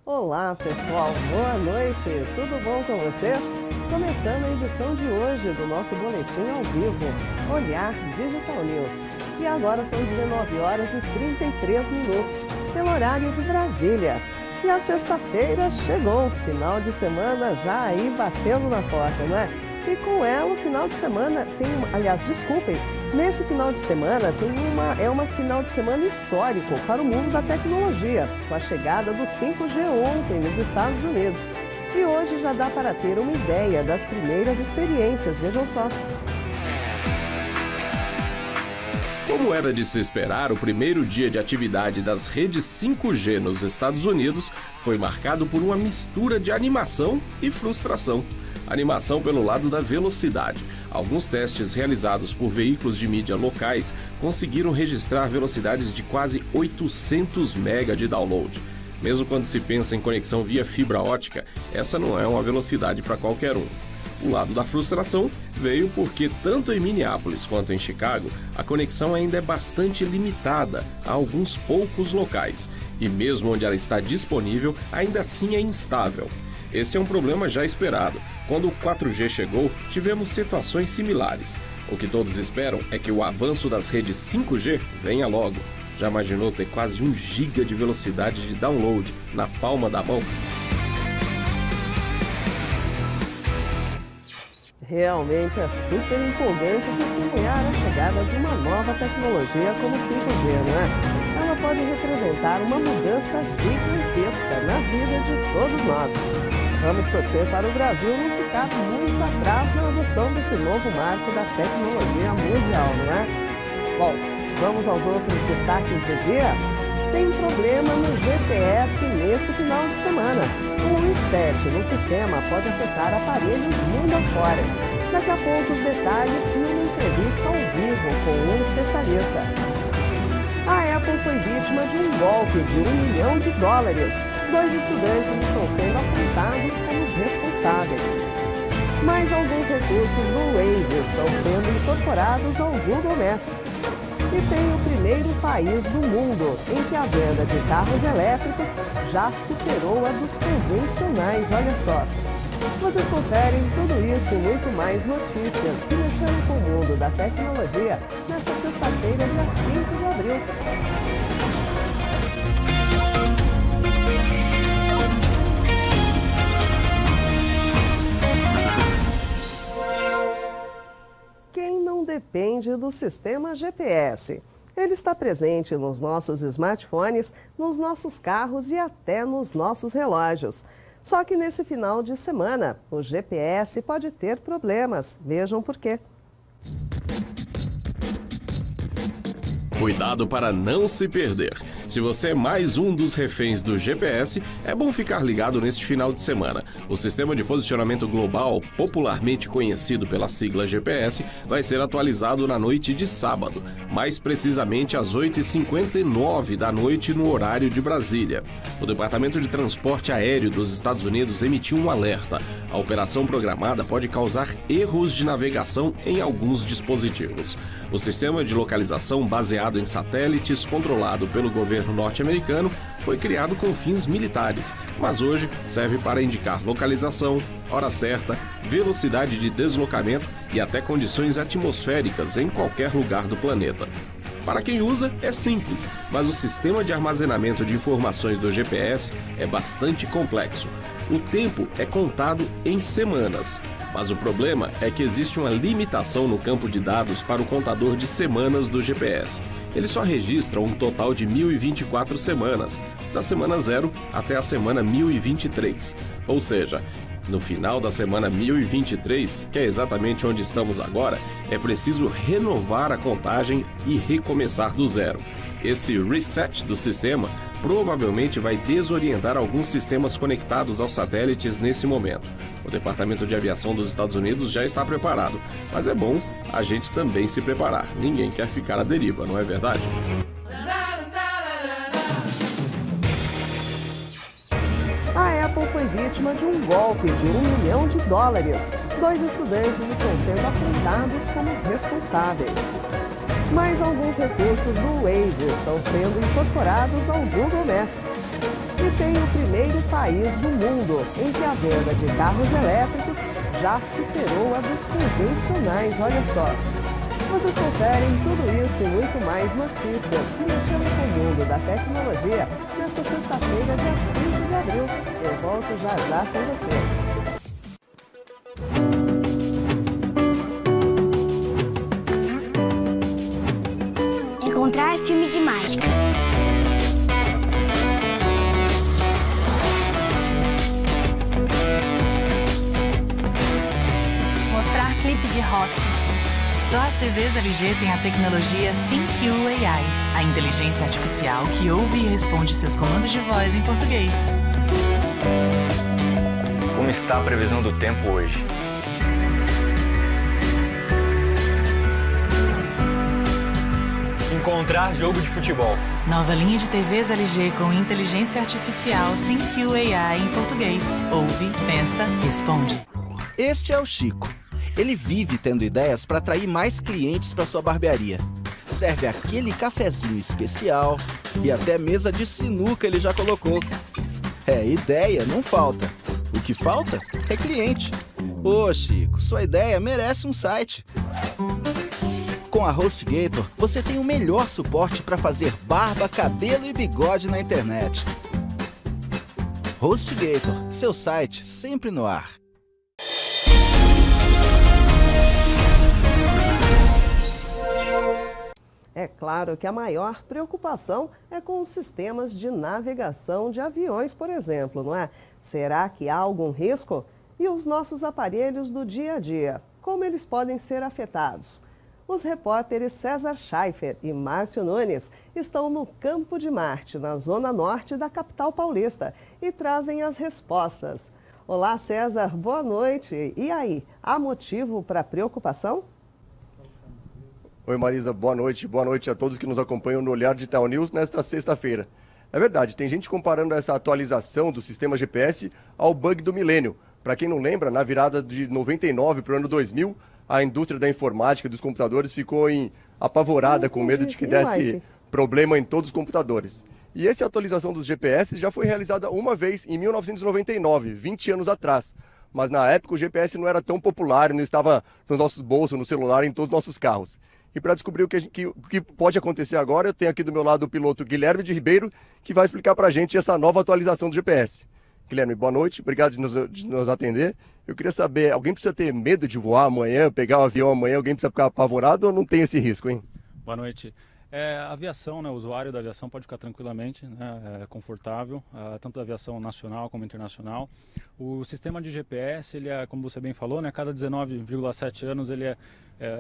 Olá pessoal, boa noite, tudo bom com vocês? Começando a edição de hoje do nosso boletim ao vivo, Olhar Digital News. E agora são 19 horas e 33 minutos, pelo horário de Brasília. E a sexta-feira chegou, final de semana já aí batendo na porta, não é? E com ela o final de semana nesse final de semana é uma final de semana histórico para o mundo da tecnologia, com a chegada do 5G ontem nos Estados Unidos. E hoje já dá para ter uma ideia das primeiras experiências, vejam só. Como era de se esperar, o primeiro dia de atividade das redes 5G nos Estados Unidos foi marcado por uma mistura de animação e frustração. Animação pelo lado da velocidade. Alguns testes realizados por veículos de mídia locais conseguiram registrar velocidades de quase 800 MB de download. Mesmo quando se pensa em conexão via fibra ótica, essa não é uma velocidade para qualquer um. O lado da frustração veio porque, tanto em Minneapolis quanto em Chicago, a conexão ainda é bastante limitada a alguns poucos locais, e mesmo onde ela está disponível, ainda assim é instável. Esse é um problema já esperado. Quando o 4G chegou, tivemos situações similares. O que todos esperam é que o avanço das redes 5G venha logo. Já imaginou ter quase 1 GB de velocidade de download na palma da mão? Realmente é super empolgante testemunhar a chegada de uma nova tecnologia como o 5G, não é? Ela pode representar uma mudança gigantesca na vida de todos nós. Vamos torcer para o Brasil não ficar muito atrás na adoção desse novo marco da tecnologia mundial, não é? Bom, vamos aos outros destaques do dia? Tem problema no GPS nesse final de semana. Um reset no sistema pode afetar aparelhos mundo afora. Daqui a pouco os detalhes e uma entrevista ao vivo com um especialista. A Apple foi vítima de um golpe de $1 milhão. 2 estudantes estão sendo apontados como os responsáveis. Mas alguns recursos do Waze estão sendo incorporados ao Google Maps. E tem o primeiro país do mundo em que a venda de carros elétricos já superou a dos convencionais, olha só. Vocês conferem tudo isso e muito mais notícias que mexeram com o mundo da tecnologia nesta sexta-feira, dia 5 de abril. Quem não depende do sistema GPS? Ele está presente nos nossos smartphones, nos nossos carros e até nos nossos relógios. Só que nesse final de semana, o GPS pode ter problemas. Vejam por quê. Cuidado para não se perder. Se você é mais um dos reféns do GPS, é bom ficar ligado neste final de semana. O sistema de posicionamento global, popularmente conhecido pela sigla GPS, vai ser atualizado na noite de sábado, mais precisamente às 8h59 da noite no horário de Brasília. O Departamento de Transporte Aéreo dos Estados Unidos emitiu um alerta. A operação programada pode causar erros de navegação em alguns dispositivos. O sistema de localização baseado em satélites, controlado pelo governo norte-americano, foi criado com fins militares, mas hoje serve para indicar localização, hora certa, velocidade de deslocamento e até condições atmosféricas em qualquer lugar do planeta. Para quem usa, é simples, mas o sistema de armazenamento de informações do GPS é bastante complexo. O tempo é contado em semanas. Mas o problema é que existe uma limitação no campo de dados para o contador de semanas do GPS. Ele só registra um total de 1024 semanas, da semana 0 até a semana 1023. Ou seja, no final da semana 1023, que é exatamente onde estamos agora, é preciso renovar a contagem e recomeçar do zero. Esse reset do sistema provavelmente vai desorientar alguns sistemas conectados aos satélites nesse momento. O Departamento de Aviação dos Estados Unidos já está preparado, mas é bom a gente também se preparar. Ninguém quer ficar à deriva, não é verdade? A Apple foi vítima de um golpe de $1 milhão. 2 estudantes estão sendo apontados como os responsáveis. Mas alguns recursos do Waze estão sendo incorporados ao Google Maps. E tem o primeiro país do mundo em que a venda de carros elétricos já superou a dos convencionais, olha só. Vocês conferem tudo isso e muito mais notícias que mexeram com o mundo da tecnologia nesta sexta-feira, dia 5 de abril. Eu volto já já com vocês. Encontrar filme de mágica. Mostrar clipe de rock. Só as TVs LG têm a tecnologia ThinQ AI, a inteligência artificial que ouve e responde seus comandos de voz em português. Como está a previsão do tempo hoje? Encontrar jogo de futebol. Nova linha de TVs LG com inteligência artificial ThinQ AI em português. Ouve, pensa, responde. Este é o Chico. Ele vive tendo ideias para atrair mais clientes para sua barbearia. Serve aquele cafezinho especial e até mesa de sinuca ele já colocou. Ideia não falta. O que falta é cliente. Ô Chico, sua ideia merece um site. Com a HostGator, você tem o melhor suporte para fazer barba, cabelo e bigode na internet. HostGator, seu site sempre no ar. É claro que a maior preocupação é com os sistemas de navegação de aviões, por exemplo, não é? Será que há algum risco? E os nossos aparelhos do dia a dia, como eles podem ser afetados? Os repórteres César Schaeffer e Márcio Nunes estão no Campo de Marte, na zona norte da capital paulista, e trazem as respostas. Olá, César, boa noite. E aí, há motivo para preocupação? Oi Marisa, boa noite a todos que nos acompanham no Olhar Digital News nesta sexta-feira. É verdade, tem gente comparando essa atualização do sistema GPS ao bug do milênio. Para quem não lembra, na virada de 99 para o ano 2000, a indústria da informática e dos computadores ficou apavorada com medo de que desse problema em todos os computadores. E essa atualização dos GPS já foi realizada uma vez em 1999, 20 anos atrás. Mas na época o GPS não era tão popular, não estava nos nossos bolsos, no celular, em todos os nossos carros. E para descobrir o que pode acontecer agora, eu tenho aqui do meu lado o piloto Guilherme de Ribeiro, que vai explicar para a gente essa nova atualização do GPS. Guilherme, boa noite, obrigado de nos atender. Eu queria saber, alguém precisa ter medo de voar amanhã, pegar um avião amanhã, alguém precisa ficar apavorado ou não tem esse risco, hein? Boa noite. A aviação, né, o usuário da aviação pode ficar tranquilamente, né, confortável, tanto da aviação nacional como internacional. O sistema de GPS, ele é, como você bem falou, né, a cada 19,7 anos ele é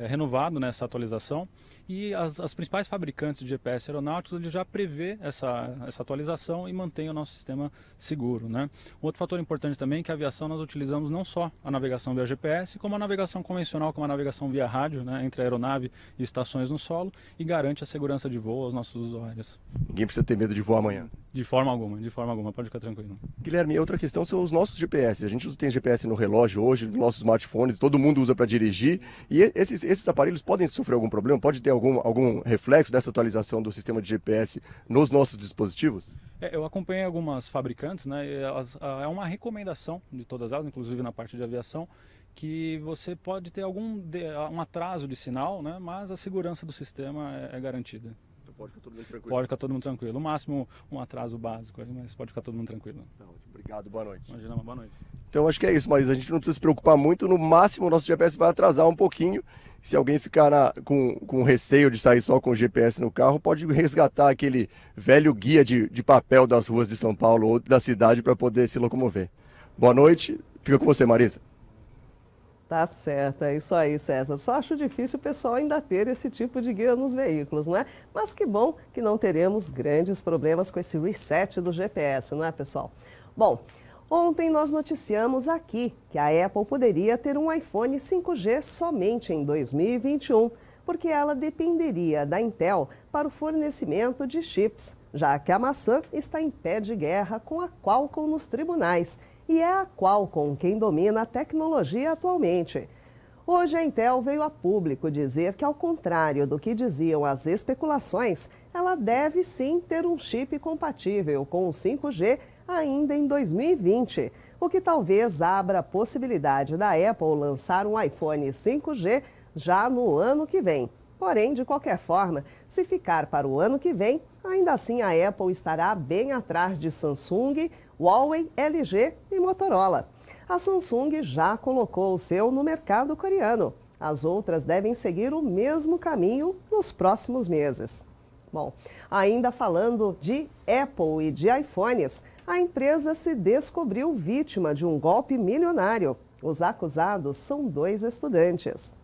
renovado nessa atualização, e as principais fabricantes de GPS aeronáuticos ele já prevê essa atualização e mantém o nosso sistema seguro, né? Outro fator importante também é que a aviação nós utilizamos não só a navegação via GPS, como a navegação convencional, como a navegação via rádio, né, entre a aeronave e estações no solo, e garante a segurança de voo aos nossos usuários. Ninguém precisa ter medo de voar amanhã? De forma alguma, pode ficar tranquilo. Guilherme, outra questão são os nossos GPS. A gente tem GPS no relógio hoje, nos nossos smartphones, todo mundo usa para dirigir, e esses aparelhos podem sofrer algum problema? Pode ter algum reflexo dessa atualização do sistema de GPS nos nossos dispositivos? Eu acompanhei algumas fabricantes, né? É uma recomendação de todas elas, inclusive na parte de aviação, que você pode ter um atraso de sinal, né? Mas a segurança do sistema é garantida. Então pode ficar todo mundo tranquilo? Pode ficar todo mundo tranquilo. No máximo um atraso básico, mas pode ficar todo mundo tranquilo. Então, obrigado, boa noite. Imagina, uma boa noite. Então acho que é isso, Marisa. A gente não precisa se preocupar muito. No máximo o nosso GPS vai atrasar um pouquinho. Se alguém ficar com receio de sair só com o GPS no carro, pode resgatar aquele velho guia de papel das ruas de São Paulo ou da cidade para poder se locomover. Boa noite. Fica com você, Marisa. Tá certo, é isso aí, César. Só acho difícil o pessoal ainda ter esse tipo de guia nos veículos, não é? Mas que bom que não teremos grandes problemas com esse reset do GPS, não é, pessoal? Bom, ontem nós noticiamos aqui que a Apple poderia ter um iPhone 5G somente em 2021, porque ela dependeria da Intel para o fornecimento de chips, já que a maçã está em pé de guerra com a Qualcomm nos tribunais. E é a Qualcomm quem domina a tecnologia atualmente. Hoje a Intel veio a público dizer que, ao contrário do que diziam as especulações, ela deve sim ter um chip compatível com o 5G ainda em 2020, o que talvez abra a possibilidade da Apple lançar um iPhone 5G já no ano que vem. Porém, de qualquer forma, se ficar para o ano que vem, ainda assim a Apple estará bem atrás de Samsung, Huawei, LG e Motorola. A Samsung já colocou o seu no mercado coreano. As outras devem seguir o mesmo caminho nos próximos meses. Bom, ainda falando de Apple e de iPhones, a empresa se descobriu vítima de um golpe milionário. Os acusados são 2 estudantes.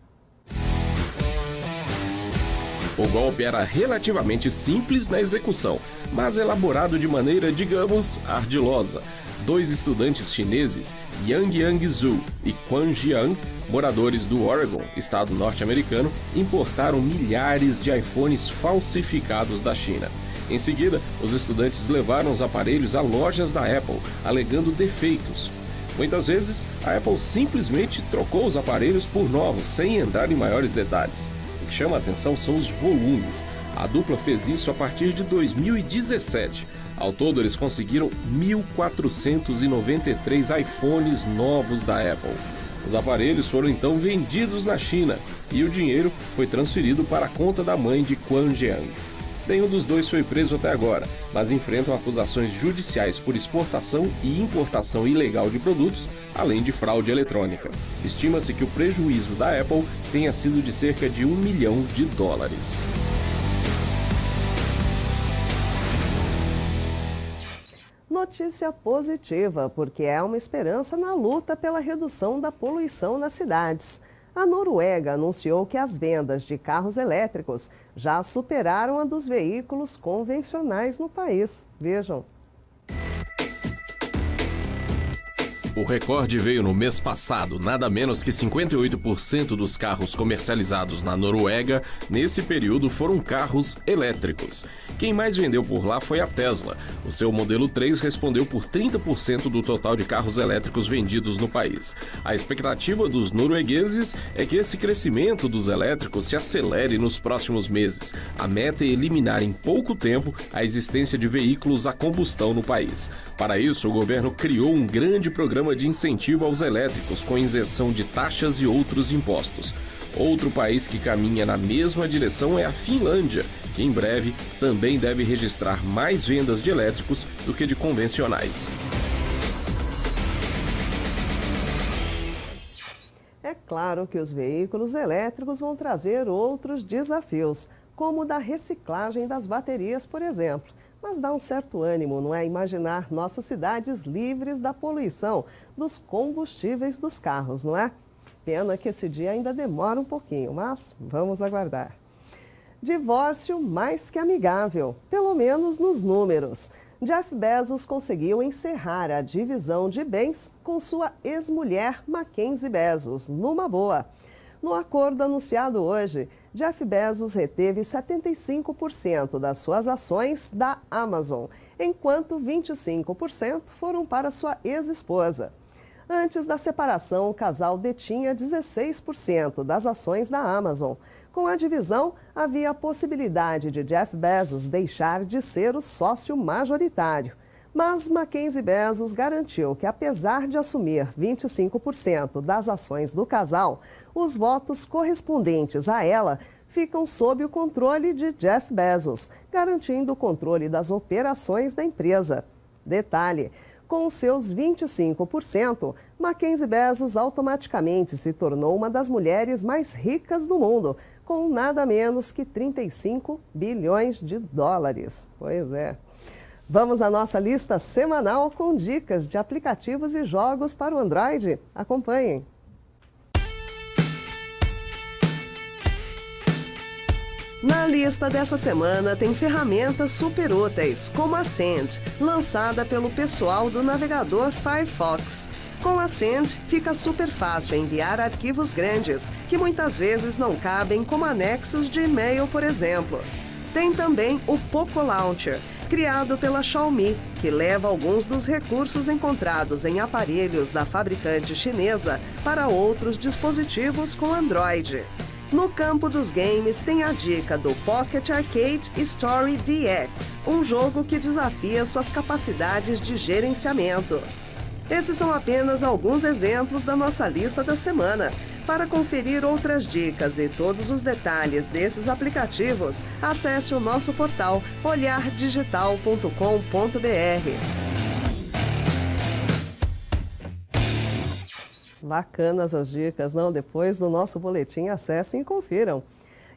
O golpe era relativamente simples na execução, mas elaborado de maneira, digamos, ardilosa. 2 estudantes chineses, Yang Yang-zhu e Quan Jiang, moradores do Oregon, estado norte-americano, importaram milhares de iPhones falsificados da China. Em seguida, os estudantes levaram os aparelhos a lojas da Apple, alegando defeitos. Muitas vezes, a Apple simplesmente trocou os aparelhos por novos, sem entrar em maiores detalhes. O que chama a atenção são os volumes. A dupla fez isso a partir de 2017. Ao todo, eles conseguiram 1.493 iPhones novos da Apple. Os aparelhos foram então vendidos na China e o dinheiro foi transferido para a conta da mãe de Quan Jiang. Nenhum dos 2 foi preso até agora, mas enfrentam acusações judiciais por exportação e importação ilegal de produtos, além de fraude eletrônica. Estima-se que o prejuízo da Apple tenha sido de cerca de $1 milhão. Notícia positiva, porque é uma esperança na luta pela redução da poluição nas cidades. A Noruega anunciou que as vendas de carros elétricos já superaram a dos veículos convencionais no país. Vejam. O recorde veio no mês passado. Nada menos que 58% dos carros comercializados na Noruega nesse período foram carros elétricos. Quem mais vendeu por lá foi a Tesla. O seu modelo 3 respondeu por 30% do total de carros elétricos vendidos no país. A expectativa dos noruegueses é que esse crescimento dos elétricos se acelere nos próximos meses. A meta é eliminar em pouco tempo a existência de veículos a combustão no país. Para isso, o governo criou um grande programa de incentivo aos elétricos com isenção de taxas e outros impostos. Outro país que caminha na mesma direção é a Finlândia, que em breve também deve registrar mais vendas de elétricos do que de convencionais. É claro que os veículos elétricos vão trazer outros desafios, como o da reciclagem das baterias, por exemplo. Mas dá um certo ânimo, não é? Imaginar nossas cidades livres da poluição dos combustíveis dos carros, não é? Pena que esse dia ainda demora um pouquinho, mas vamos aguardar. Divórcio mais que amigável, pelo menos nos números. Jeff Bezos conseguiu encerrar a divisão de bens com sua ex-mulher Mackenzie Bezos, numa boa. No acordo anunciado hoje, Jeff Bezos reteve 75% das suas ações da Amazon, enquanto 25% foram para sua ex-esposa. Antes da separação, o casal detinha 16% das ações da Amazon. Com a divisão, havia a possibilidade de Jeff Bezos deixar de ser o sócio majoritário. Mas Mackenzie Bezos garantiu que, apesar de assumir 25% das ações do casal, os votos correspondentes a ela ficam sob o controle de Jeff Bezos, garantindo o controle das operações da empresa. Detalhe: com seus 25%, Mackenzie Bezos automaticamente se tornou uma das mulheres mais ricas do mundo, com nada menos que 35 bilhões de dólares. Pois é. Vamos à nossa lista semanal com dicas de aplicativos e jogos para o Android. Acompanhem. Na lista dessa semana tem ferramentas super úteis, como a Send, lançada pelo pessoal do navegador Firefox. Com a Send, fica super fácil enviar arquivos grandes, que muitas vezes não cabem como anexos de e-mail, por exemplo. Tem também o Poco Launcher, criado pela Xiaomi, que leva alguns dos recursos encontrados em aparelhos da fabricante chinesa para outros dispositivos com Android. No campo dos games, tem a dica do Pocket Arcade Story DX, um jogo que desafia suas capacidades de gerenciamento. Esses são apenas alguns exemplos da nossa lista da semana. Para conferir outras dicas e todos os detalhes desses aplicativos, acesse o nosso portal olhardigital.com.br. Bacanas as dicas, não? Depois do nosso boletim, acessem e confiram.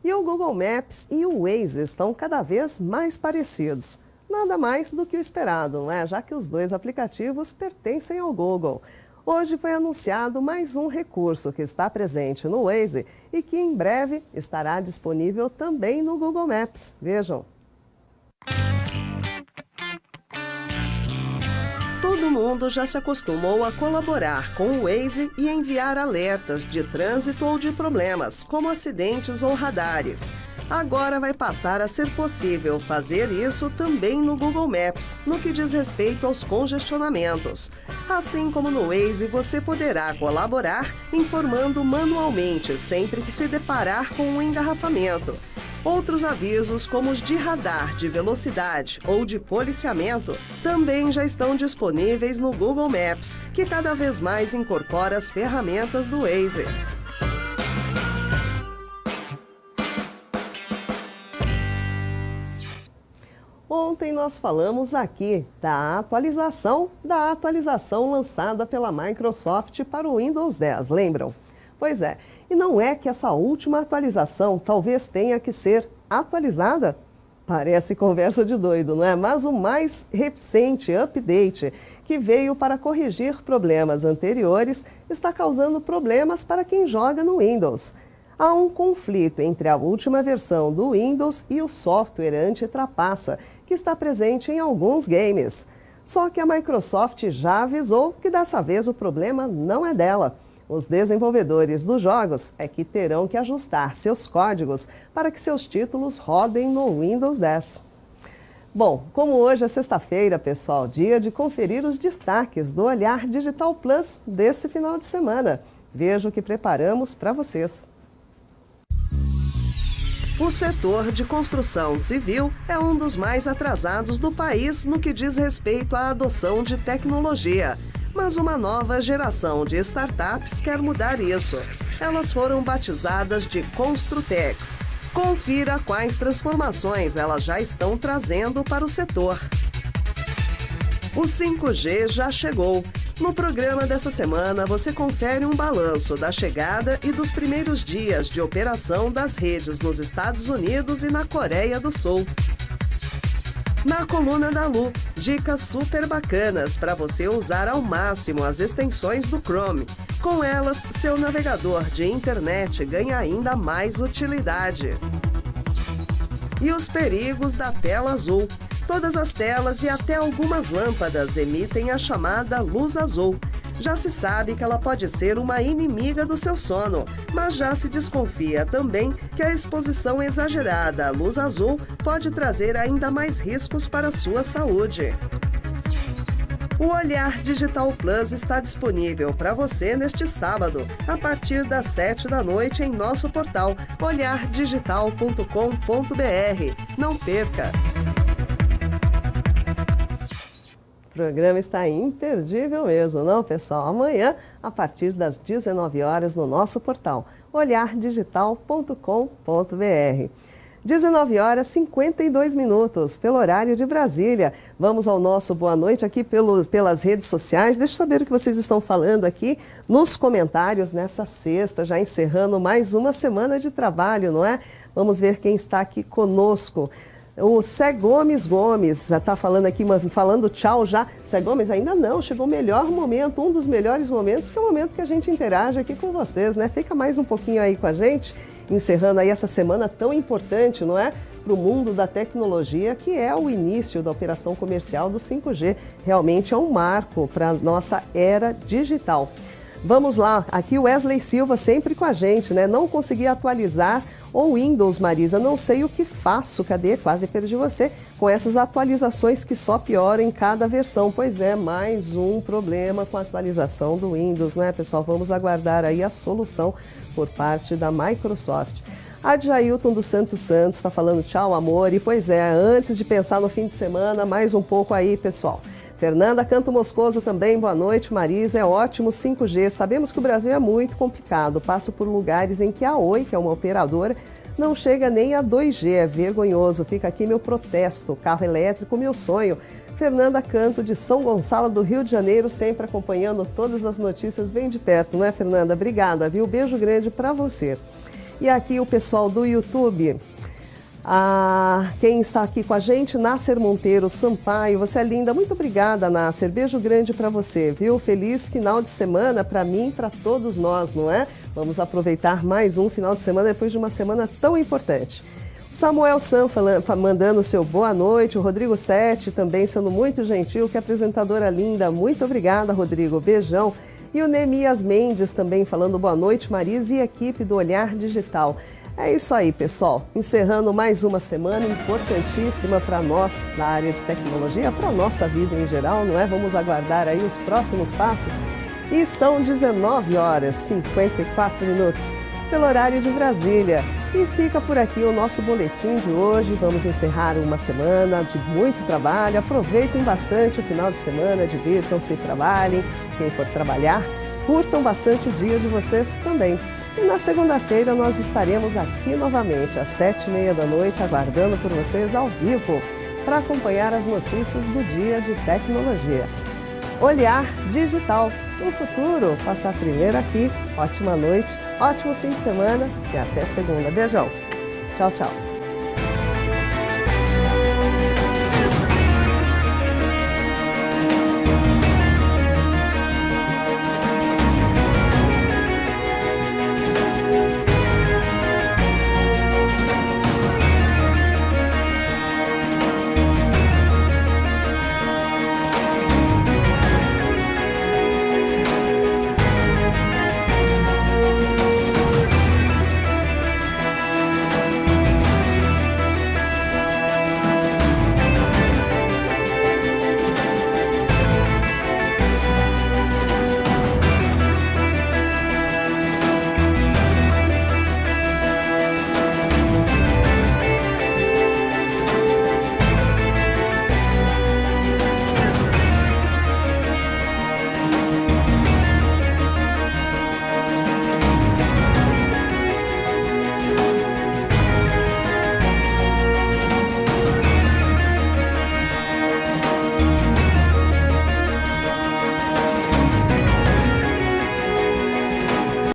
E o Google Maps e o Waze estão cada vez mais parecidos. Nada mais do que o esperado, não é? Já que os dois aplicativos pertencem ao Google. Hoje foi anunciado mais um recurso que está presente no Waze e que em breve estará disponível também no Google Maps. Vejam. Todo mundo já se acostumou a colaborar com o Waze e enviar alertas de trânsito ou de problemas, como acidentes ou radares. Agora vai passar a ser possível fazer isso também no Google Maps, no que diz respeito aos congestionamentos. Assim como no Waze, você poderá colaborar informando manualmente sempre que se deparar com um engarrafamento. Outros avisos, como os de radar de velocidade ou de policiamento, também já estão disponíveis no Google Maps, que cada vez mais incorpora as ferramentas do Waze. Ontem nós falamos aqui da atualização lançada pela Microsoft para o Windows 10, lembram? Pois é, e não é que essa última atualização talvez tenha que ser atualizada? Parece conversa de doido, não é? Mas o mais recente update, que veio para corrigir problemas anteriores, está causando problemas para quem joga no Windows. Há um conflito entre a última versão do Windows e o software anti-trapaça, que está presente em alguns games. Só que a Microsoft já avisou que dessa vez o problema não é dela. Os desenvolvedores dos jogos é que terão que ajustar seus códigos para que seus títulos rodem no Windows 10. Bom, como hoje é sexta-feira, pessoal, dia de conferir os destaques do Olhar Digital Plus desse final de semana. Veja o que preparamos para vocês. O setor de construção civil é um dos mais atrasados do país no que diz respeito à adoção de tecnologia. Mas uma nova geração de startups quer mudar isso. Elas foram batizadas de Construtex. Confira quais transformações elas já estão trazendo para o setor. O 5G já chegou. No programa dessa semana, você confere um balanço da chegada e dos primeiros dias de operação das redes nos Estados Unidos e na Coreia do Sul. Na coluna da Lu, dicas super bacanas para você usar ao máximo as extensões do Chrome. Com elas, seu navegador de internet ganha ainda mais utilidade. E os perigos da tela azul. Todas as telas e até algumas lâmpadas emitem a chamada luz azul. Já se sabe que ela pode ser uma inimiga do seu sono, mas já se desconfia também que a exposição exagerada à luz azul pode trazer ainda mais riscos para a sua saúde. O Olhar Digital Plus está disponível para você neste sábado, a partir das 19h em nosso portal olhardigital.com.br. Não perca! O programa está imperdível mesmo, não, pessoal? Amanhã, a partir das 19h, no nosso portal olhardigital.com.br. 19h52, pelo horário de Brasília. Vamos ao nosso boa noite aqui pelas redes sociais. Deixa eu saber o que vocês estão falando aqui nos comentários nessa sexta, já encerrando mais uma semana de trabalho, não é? Vamos ver quem está aqui conosco. O Cé Gomes está falando aqui, falando tchau já. Cé Gomes, ainda não, chegou o melhor momento, um dos melhores momentos, que é o momento que a gente interage aqui com vocês, né? Fica mais um pouquinho aí com a gente, encerrando aí essa semana tão importante, não é? Para o mundo da tecnologia, que é o início da operação comercial do 5G. Realmente é um marco para a nossa era digital. Vamos lá, aqui o Wesley Silva sempre com a gente, né? Não consegui atualizar o Windows, Marisa, não sei o que faço. Cadê? Quase perdi você. Com essas atualizações que só pioram em cada versão. Pois é, mais um problema com a atualização do Windows, né, pessoal? Vamos aguardar aí a solução por parte da Microsoft. A Jailton dos Santos está falando tchau, amor. E pois é, antes de pensar no fim de semana, mais um pouco aí, pessoal. Fernanda Canto Moscoso também, boa noite, Marisa, é ótimo 5G. Sabemos que o Brasil é muito complicado, passo por lugares em que a Oi, que é uma operadora, não chega nem a 2G, é vergonhoso. Fica aqui meu protesto, carro elétrico, meu sonho. Fernanda Canto de São Gonçalo do Rio de Janeiro, sempre acompanhando todas as notícias bem de perto, não é, Fernanda? Obrigada, viu? Beijo grande para você. E aqui o pessoal do YouTube. Quem está aqui com a gente, Nasser Monteiro Sampaio, você é linda, muito obrigada, Nasser, beijo grande para você, viu? Feliz final de semana para mim e para todos nós, não é? Vamos aproveitar mais um final de semana depois de uma semana tão importante. Samuel Sam mandando seu boa noite, o Rodrigo Sete também sendo muito gentil, que apresentadora linda, muito obrigada, Rodrigo, beijão. E o Neemias Mendes também falando boa noite, Marisa e equipe do Olhar Digital. É isso aí, pessoal. Encerrando mais uma semana importantíssima para nós na área de tecnologia, para a nossa vida em geral, não é? Vamos aguardar aí os próximos passos. E são 19h54 pelo horário de Brasília. E fica por aqui o nosso boletim de hoje. Vamos encerrar uma semana de muito trabalho. Aproveitem bastante o final de semana, divirtam-se, trabalhem. Quem for trabalhar, curtam bastante o dia de vocês também. E na segunda-feira nós estaremos aqui novamente às 7h30 aguardando por vocês ao vivo para acompanhar as notícias do dia de tecnologia. Olhar Digital, o futuro, passar primeiro aqui. Ótima noite, ótimo fim de semana e até segunda. Beijão. Tchau, tchau.